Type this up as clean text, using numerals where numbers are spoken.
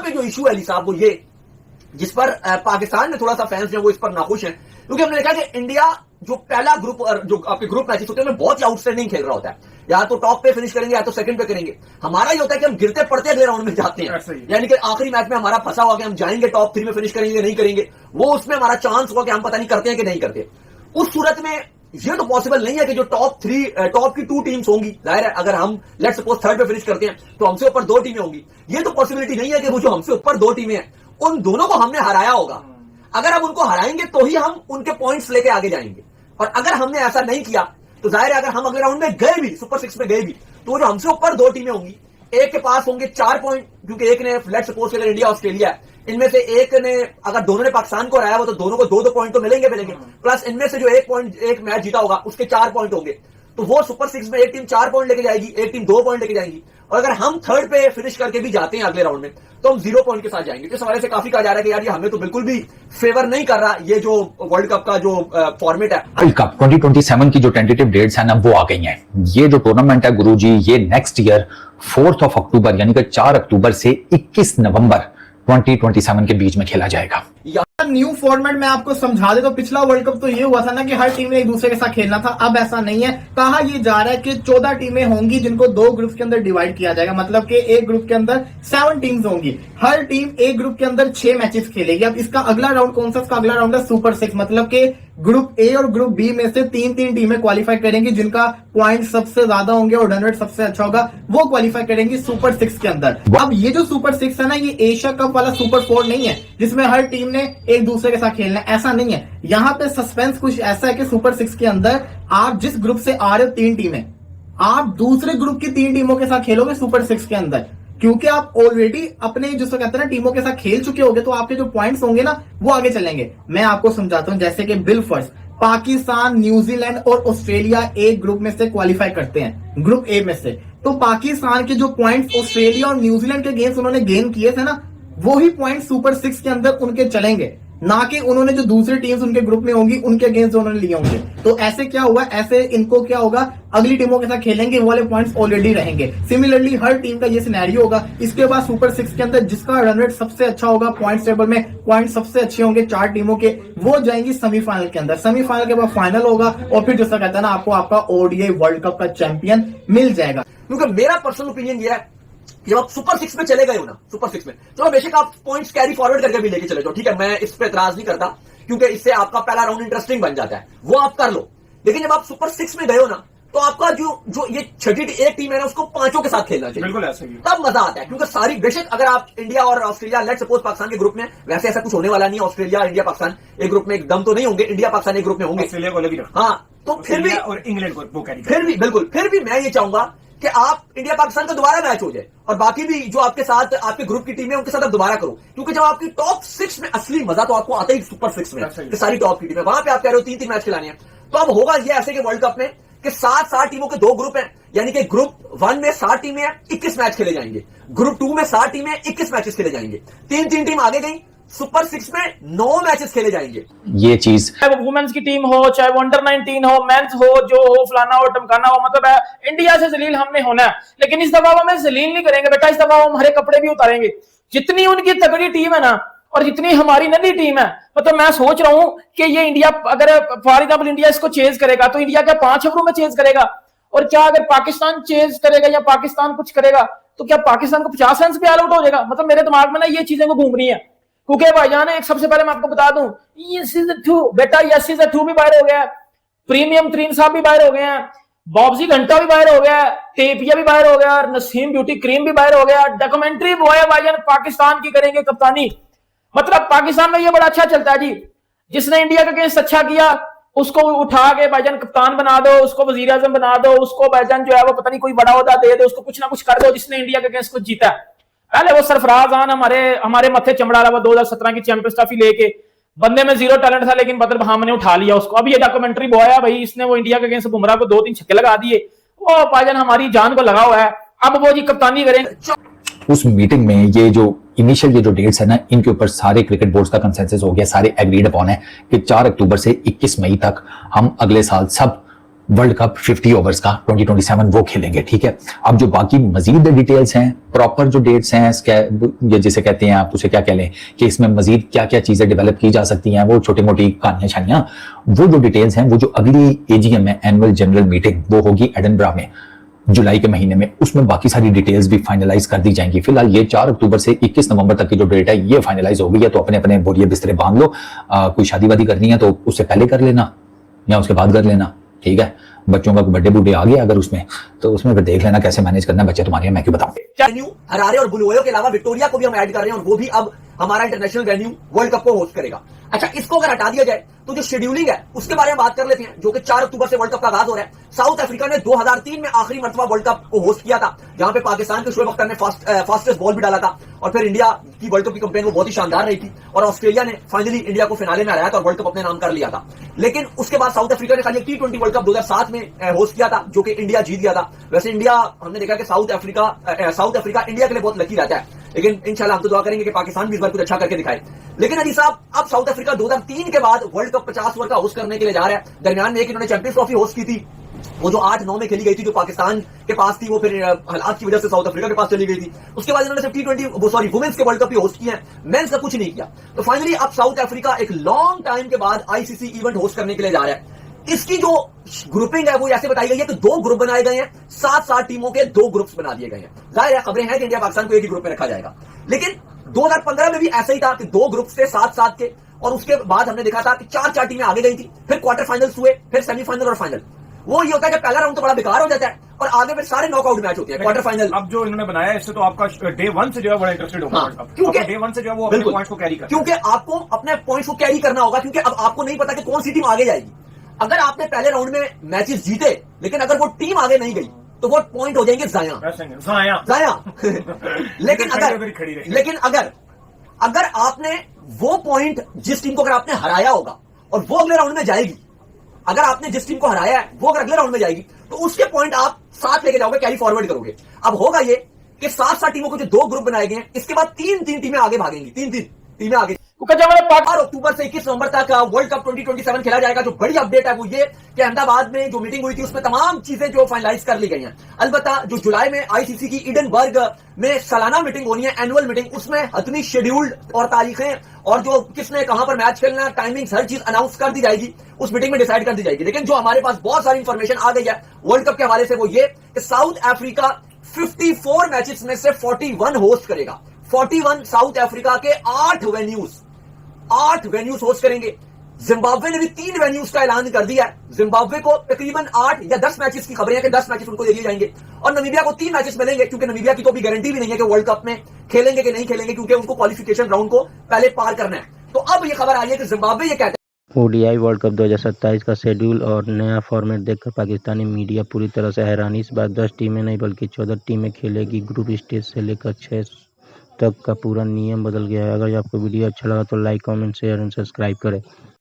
पे जो इशू है अली साहब वो ये, जिस पर पाकिस्तान में थोड़ा सा फैंस जो वो इस पर नाखुश हैं, क्योंकि हमने देखा कि इंडिया जो पहला ग्रुप और जो आपके ग्रुप मैचेस होते हैं उनमें बहुत ही आउटस्टैंडिंग खेल रहा होता है, या तो टॉप पे फिनिश करेंगे या तो सेकंड पे करेंगे। हमारा ये होता है कि हम गिरते पड़ते अगले राउंड में जाते हैं, यानी कि आखिरी मैच में हमारा फंसा हुआ कि हम जाएंगे टॉप 3 में फिनिश करेंगे नहीं करेंगे, वो उसमें हमारा चांस हुआ कि हम पता नहीं करते हैं कि नहीं करते। उस सूरत में ये तो पॉसिबल नहीं है कि जो टॉप की 2 टीम्स होंगी, जाहिर है अगर हम लेट्स सपोज थर्ड पे फिनिश करते हैं तो हमसे ऊपर 2 टीमें होंगी, ये तो पॉसिबिलिटी नहीं है कि वो जो हमसे ऊपर 2 टीमें हैं उन दोनों को हमने हराया होगा। अगर हम उनको हराएंगे तो ही हम उनके पॉइंट्स लेके आगे जाएंगे, और अगर हमने ऐसा नहीं किया तो जाहिर है अगर हम अगले राउंड में गए भी, सुपर 6 में गए भी, तो वो जो हमसे ऊपर 2 टीमें होंगी, एक के पास होंगे 4 पॉइंट, क्योंकि एक ने लेट्स सपोज अगर इंडिया ऑस्ट्रेलिया है, इनमें से एक ने अगर दोनों ने पाकिस्तान को हराया हो तो दोनों को 2-2 पॉइंट तो मिलेंगे, प्लस इनमें से जो एक मैच जीता होगा उसके 4 पॉइंट होंगे, तो वो सुपर 6 में एक टीम 4 पॉइंट लेके जाएगी, एक टीम 2 पॉइंट लेके जाएगी, और अगर हम थर्ड पे फिनिश करके भी जाते हैं अगले राउंड में तो हम 0 पॉइंट के साथ जाएंगे। इस हवाले से काफी कहा जा रहा है कि यार ये हमें तो बिल्कुल भी फेवर नहीं कर रहा, ये जो वर्ल्ड कप का जो फॉर्मेट है, वर्ल्ड कप 2027 की जो टेंटेटिव डेट्स हैं ना वो आ गई हैं। ये जो टूर्नामेंट है गुरुजी, ये नेक्स्ट ईयर 4 अक्टूबर यानी कि 4 अक्टूबर से 21 नवंबर 2027 के बीच में खेला जाएगा। न्यू फॉर्मेट में आपको समझा दे तो पिछला वर्ल्ड कप तो ये हुआ था ना कि हर टीम ने एक दूसरे के साथ खेलना था, अब ऐसा नहीं है। कहा ये जा रहा है कि 14 टीमें होंगी जिनको 2 ग्रुप के अंदर डिवाइड किया जाएगा, मतलब कि एक ग्रुप के अंदर 7 टीम्स होंगी, हर टीम एक ग्रुप के अंदर 6 मैचेस खेलेगी। अब इसका अगला राउंड कौन सा? इसका अगला राउंड है सुपर 6, मतलब कि ग्रुप ए और ग्रुप बी में से 3-3 टीमें क्वालिफाई करेंगी, जिनका पॉइंट सबसे ज्यादा होंगे और रन रेट सबसे अच्छा होगा वो क्वालिफाई करेंगी सुपर 6 के अंदर। अब ये जो सुपर 6 है ना, ये एशिया कप वाला सुपर 4 नहीं है जिसमें हर टीम ने एक दूसरे के साथ खेलना है, ऐसा नहीं है। यहाँ पे सस्पेंस कुछ ऐसा है कि सुपर 6 के अंदर आप जिस ग्रुप से आ रहे हो 3 टीमें, आप दूसरे ग्रुप की 3 टीमों के साथ खेलोगे सुपर 6 के अंदर, क्योंकि आप ऑलरेडी अपने जिसको कहते हैं ना टीमों के साथ खेल चुके होंगे, तो आपके जो पॉइंट्स होंगे ना वो आगे चलेंगे। मैं आपको समझाता हूं, जैसे कि बिल फर्स्ट पाकिस्तान, न्यूजीलैंड और ऑस्ट्रेलिया एक ग्रुप में से क्वालिफाई करते हैं, ग्रुप ए में से, तो पाकिस्तान के जो पॉइंट्स ऑस्ट्रेलिया और न्यूजीलैंड के गेम्स उन्होंने गेन किए थे ना, वो ही पॉइंट सुपर 6 के अंदर उनके चलेंगे, ना कि उन्होंने जो दूसरी टीम्स उनके ग्रुप में होंगी उनके अगेंस्ट उन्होंने लिए होंगे। तो ऐसे क्या हुआ, ऐसे इनको क्या होगा, अगली टीमों के साथ खेलेंगे, वो वाले पॉइंट्स ऑलरेडी रहेंगे। सिमिलरली हर टीम का ये सिनेरियो होगा। इसके बाद सुपर 6 के अंदर जिसका रन रेट सबसे अच्छा होगा, पॉइंट्स टेबल में पॉइंट सबसे अच्छे होंगे 4 टीमों के, वो जाएंगी सेमीफाइनल के अंदर। सेमीफाइनल के बाद फाइनल होगा और फिर जैसा कहता है ना, आपको आपका ओडीआई वर्ल्ड कप का चैंपियन मिल जाएगा। क्योंकि मेरा पर्सनल ओपिनियन ये है, जब आप सुपर 6 में चले गए हो ना, सुपर 6 में चलो बेशक आप पॉइंट्स कैरी फॉरवर्ड करके भी लेके चले जाओ, ठीक है, मैं इस पे एतराज नहीं करता, क्योंकि इससे आपका पहला राउंड इंटरेस्टिंग बन जाता है, वो आप कर लो। लेकिन जब आप सुपर 6 में गए हो ना, तो आपका जो ये छठी एक टीम है ना, उसको 5 के साथ खेलना चाहिए, बिल्कुल ऐसे ही, तब मजा आता है। क्योंकि सारी बेशक अगर आप इंडिया और ऑस्ट्रेलिया लेट्स सपोज पाकिस्तान के ग्रुप में, वैसे ऐसा कुछ होने वाला नहीं है, ऑस्ट्रेलिया इंडिया पाकिस्तान एक ग्रुप में एकदम तो नहीं होंगे, इंडिया पाकिस्तान एक ग्रुप में होंगे, ऑस्ट्रेलिया को लगी, हाँ, तो फिर भी और इंग्लैंड को वो कैरी, फिर भी बिल्कुल, फिर भी मैं ये चाहूंगा कि आप इंडिया पाकिस्तान का दोबारा मैच हो जाए, और बाकी भी जो आपके साथ आपके ग्रुप की टीम है उनके साथ आप दोबारा करो, क्योंकि जब आपकी टॉप 6 में असली मजा तो आपको आता ही सुपर 6 में, कि सारी टॉप की टीम है, वहां पे आप कह रहे हो 3-3 मैच खिलाने हैं, तो अब होगा ये ऐसे कि वर्ल्ड कप में कि 7 टीमों के 2 ग्रुप हैं, यानी कि ग्रुप 1 में 7 टीमें हैं, 21 मैच खेले जाएंगे, ग्रुप 2 में 7 टीमें, 21 मैचेस खेले जाएंगे, 3-3 टीम आगे गई, सुपर 6 में 9 मैचेस खेले जाएंगे। ये चीज चाहे वो वुमेन्स की टीम हो, चाहे वो अंडर 19 हो, मेंस हो, जो हो, फलाना हो, टमकाना हो, मतलब है इंडिया से जलील हमने होना है। लेकिन इस दफा हमें जलील नहीं करेंगे बेटा, इस दफा हम हरे कपड़े भी उतारेंगे। जितनी उनकी तगड़ी टीम है ना, और जितनी हमारी नदी टीम है, मतलब मैं सोच रहा हूं कि ये इंडिया, अगर फॉर एग्जाम्पल इंडिया इसको चेज करेगा तो इंडिया क्या 5 ओवरों में चेज करेगा, और क्या अगर पाकिस्तान चेज करेगा या पाकिस्तान कुछ करेगा तो क्या पाकिस्तान को 50 रन पे ऑल आउट हो जाएगा। मतलब मेरे दिमाग में ना ये चीजें को घूम रही है, क्योंकि भाईजान एक सबसे पहले मैं आपको बता दूं, बेटा यस इज टू भी बाहर हो गया है, प्रीमियम तरीन साहब भी बाहर हो गए हैं, बॉब्जी घंटा भी बाहर हो गया, टेपिया भी बाहर हो गया, नसीम ब्यूटी क्रीम भी बाहर हो गया, डॉक्यूमेंट्री बॉय भाईजान पाकिस्तान की करेंगे कप्तानी। मतलब पाकिस्तान में ये बड़ा अच्छा चलता है जी, जिसने इंडिया के अगेंस्ट अच्छा किया उसको उठा के भाईजान कप्तान बना दो, उसको वजीर आजम बना दो, उसको भाईजान जो है वो पता नहीं कोई बड़ा ओहदा दे दो, उसको कुछ ना कुछ कर दो, जिसने इंडिया के अगेंस्ट कुछ जीता है। पहले वो सरफराज खान हमारे मत्थे चमड़ा रहा, 2017 की चैंपियंस ट्रॉफी लेके, बंदे में जीरो टैलेंट था लेकिन बदर बहाम ने उठा लिया उसको। अब ये डॉक्यूमेंट्री बॉय है भाई, इसने वो इंडिया के अगेंस्ट बुमराह को 2-3 छक्के लगा दिए, वो भाईजान हमारी जान को लगा हुआ है, अब वो जी कप्तानी करेंगे। उस मीटिंग में ये जो इनिशियल ये जो डेट्स है ना, इनके ऊपर सारे क्रिकेट बोर्ड्स का कंसेंसस हो गया, सारे एग्रीड अपॉन है कि 4 अक्टूबर से 21 मई तक हम अगले साल सब वर्ल्ड कप 50 ओवर्स का 2027 वो खेलेंगे, ठीक है। अब जो बाकी मजीद डिटेल्स हैं, प्रॉपर जो डेट्स हैं, ये जिसे कहते हैं आप उसे क्या कह लें कि इसमें मजीद क्या क्या चीजें डेवलप की जा सकती हैं, वो छोटी मोटी कहानियां छानियां, वो जो डिटेल्स हैं, वो जो अगली एजीएम है, एनुअल जनरल मीटिंग, वो होगी एडिनबरा में जुलाई के महीने में, उसमें बाकी सारी डिटेल्स भी फाइनलाइज कर दी जाएंगी। फिलहाल ये 4 अक्टूबर से 21 नवंबर तक की जो डेट है ये फाइनलाइज हो गई है, तो अपने अपने बोरिए बिस्तरे बांध लो। कोई शादी वादी करनी है तो उससे पहले कर लेना या उसके बाद कर लेना, ठीक है। बच्चों का बर्थडे बुड्डे आ गया अगर उसमें, तो उसमें फिर देख लेना कैसे मैनेज करना है बच्चे तुम्हारे, मैं क्यों बताऊं। वेन्यू हरारे और बुलवायो के अलावा विक्टोरिया को भी हम ऐड कर रहे हैं और वो भी अब हमारा इंटरनेशनल वेन्यू वर्ल्ड कप को होस्ट करेगा। अच्छा, इसको अगर हटा दिया जाए तो जो शेड्यूलिंग है उसके बारे में बात कर लेते हैं, जो कि 4 अक्टूबर से वर्ल्ड कप का आगाज हो रहा है। साउथ अफ्रीका ने 2003 में आखिरी मर्तबा वर्ल्ड कप को होस्ट किया था, जहां पे पाकिस्तान के शोएब अख्तर ने फास्टेस्ट बॉल भी डाला था, और फिर इंडिया की वर्ल्ड कप की कैंपेन वो बहुत ही शानदार रही थी, और ऑस्ट्रेलिया ने फाइनली इंडिया को फिनाले में हराया था और वर्ल्ड कप अपने नाम कर लिया था। लेकिन उसके बाद साउथ अफ्रीका ने खाली T20 वर्ल्ड कप 2007 में होस्ट किया था, जो कि इंडिया जीत गया था। वैसे इंडिया, हमने देखा कि साउथ अफ्रीका इंडिया के लिए बहुत लकी रहता है, लेकिन इंशाल्लाह हम तो दुआ करेंगे कि पाकिस्तान भी इस बार कुछ अच्छा करके दिखाए। लेकिन अली साहब, अब साउथ अफ्रीका 2003 के बाद वर्ल्ड कप 50 ओवर का होस्ट करने के लिए जा रहा है। दरमियान में एक इन्होंने चैंपियंस ट्रॉफी होस्ट की थी, वो जो 8-9 में खेली गई थी, जो पाकिस्तान के पास थी, वो फिर हालात की वजह से साउथ अफ्रीका के पास चली गई थी। उसके बाद इन्होंने सिर्फ वुमेन्स के वर्ल्ड कप ही होस्ट किए हैं, मेंस का कुछ नहीं किया। तो फाइनली अब साउथ अफ्रीका एक लॉन्ग टाइम के बाद आईसीसी इवेंट होस्ट करने के लिए जा रहा है। इसकी जो ग्रुपिंग है वो ऐसे बताई गई है कि 2 ग्रुप बनाए गए हैं, 7-7 टीमों के 2 ग्रुप्स बना दिए गए हैं। जाहिर है खबरें हैं कि इंडिया पाकिस्तान को एक ही ग्रुप में रखा जाएगा, लेकिन 2015 में भी ऐसा ही था कि 2 ग्रुप्स थे 7-7 के, और उसके बाद हमने देखा था कि 4-4 टीमें आगे गई थी, फिर क्वार्टर फाइनल्स हुए, फिर सेमीफाइनल और फाइनल। वो ये होता है कि पहला राउंड तो बड़ा बेकार हो जाता है और आगे फिर सारे नॉकआउट मैच होते हैं, क्वार्टर फाइनल। अब जो इन्होंने बनाया है इससे तो आपका डे 1 से जो है बड़ा इंटरेस्टेड होगा, हाँ, क्योंकि डे 1 से जो है वो अपने पॉइंट्स को कैरी करना, क्योंकि आपको अपने पॉइंट्स को कैरी करना होगा, क्योंकि अब आपको नहीं पता कि कौन सी टीम आगे जाएगी। अगर आपने पहले राउंड में मैचेस जीते, लेकिन अगर वो टीम आगे नहीं गई, तो वो पॉइंट हो जाएंगे जाया। लेकिन अगर आपने वो पॉइंट जिस टीम को अगर आपने हराया होगा और वो अगले राउंड में जाएगी, अगर आपने जिस टीम को हराया है वो अगर अगले राउंड में जाएगी, तो उसके पॉइंट आप साथ लेके जाओगे, कैरी फॉरवर्ड करोगे। अब होगा ये कि 7-7 टीमों को जो 2 ग्रुप बनाए गए हैं, इसके बाद 3-3 टीमें आगे भागेंगी, 3-3 टीमें आगे। 4 अक्टूबर से 21 नवंबर तक वर्ल्ड कप 2027 खेला जाएगा। जो बड़ी अपडेट है वो ये कि अहमदाबाद में जो मीटिंग हुई थी उसमें तमाम चीजें जो फाइनलाइज कर ली गई हैं। अलबत्ता जो जुलाई में आईसीसी की ईडनबर्ग में सालाना मीटिंग होनी है, एनुअल मीटिंग, उसमें हतमी शेड्यूल्ड और तारीखें और जो किसने कहां पर मैच खेलना, टाइमिंग्स, हर चीज अनाउंस कर दी जाएगी, उस मीटिंग में डिसाइड कर दी जाएगी। लेकिन जो हमारे पास बहुत सारी इंफॉर्मेशन आ गई है वर्ल्ड कप के हवाले से वो ये कि साउथ अफ्रीका 54 मैचेस में से 41 होस्ट करेगा। 41 साउथ अफ्रीका के 8 वेन्यूज होस्ट करेंगे। जिम्बाब्वे ने भी 3 वेन्यूज का ऐलान कर दिया है। जिम्बाब्वे को तकरीबन 8 या 10 मैचेस की खबरें हैं कि 10 मैचेस उनको दे दिए जाएंगे, और नमीबिया को 3 मैचेस मिलेंगे, क्योंकि नमीबिया की तो भी गारंटी भी नहीं है कि वर्ल्ड कप में खेलेंगे कि नहीं खेलेंगे, क्योंकि उनको क्वालिफिकेशन राउंड को पहले पार करना है। तो अब ये खबर आई है कि जिम्बाब्वे ये कहते हैं ओडीआई वर्ल्ड कप 2027 का शेड्यूल और नया फॉर्मेट देखकर पाकिस्तानी मीडिया पूरी तरह से हैरानी। इस बार 10 टीमें नहीं बल्कि 14 टीमें खेलेगी। ग्रुप स्टेज से लेकर 6 तक का पूरा नियम बदल गया है। अगर आपको वीडियो अच्छा लगा तो like, comment, share and subscribe करें।